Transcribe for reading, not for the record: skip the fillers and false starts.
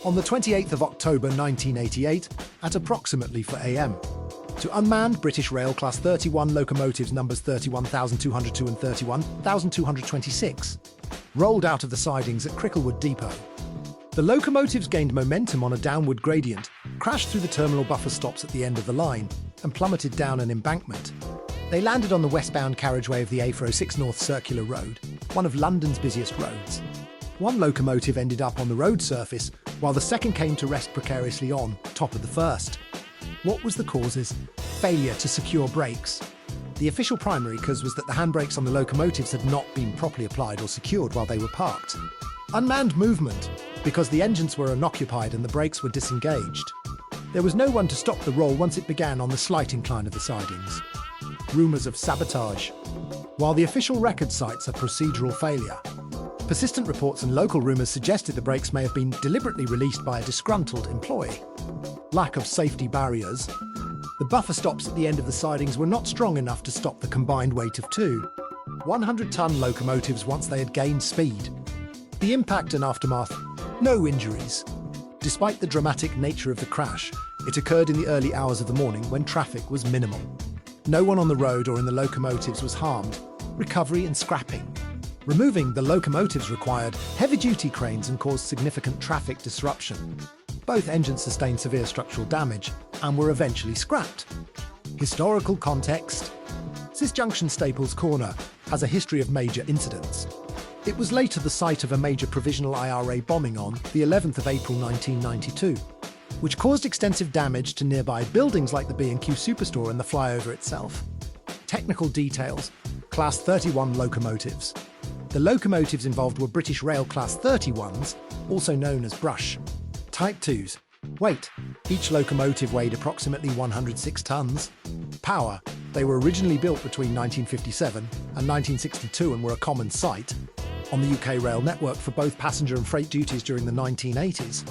On the 28th of October 1988, at approximately 4 a.m., to unmanned British Rail Class 31 locomotives numbers 31,202 and 31,226, rolled out of the sidings at Cricklewood Depot. The locomotives gained momentum on a downward gradient, crashed through the terminal buffer stops at the end of the line, and plummeted down an embankment. They landed on the westbound carriageway of the A406 North Circular Road, one of London's busiest roads. One locomotive ended up on the road surface, while the second came to rest precariously on top of the first. What was the causes? Failure to secure brakes. The official primary cause was that the handbrakes on the locomotives had not been properly applied or secured while they were parked. Unmanned movement, because the engines were unoccupied and the brakes were disengaged. There was no one to stop the roll once it began on the slight incline of the sidings. Rumours of sabotage. While the official record cites a procedural failure, persistent reports and local rumours suggested the brakes may have been deliberately released by a disgruntled employee. Lack of safety barriers. The buffer stops at the end of the sidings were not strong enough to stop the combined weight of two 100-ton locomotives once they had gained speed. The impact and aftermath. No injuries. Despite the dramatic nature of the crash, it occurred in the early hours of the morning when traffic was minimal. No one on the road or in the locomotives was harmed. Recovery and scrapping. Removing the locomotives required heavy-duty cranes and caused significant traffic disruption. Both engines sustained severe structural damage and were eventually scrapped. Historical context. Cisjunction Staples Corner has a history of major incidents. It was later the site of a major provisional IRA bombing on the 11th of April 1992, which caused extensive damage to nearby buildings like the B&Q Superstore and the flyover itself. Technical details. Class 31 locomotives. The locomotives involved were British Rail Class 31s, also known as Brush. Type 2s. Weight. Each locomotive weighed approximately 106 tons. Power. They were originally built between 1957 and 1962 and were a common sight on the UK rail network for both passenger and freight duties during the 1980s.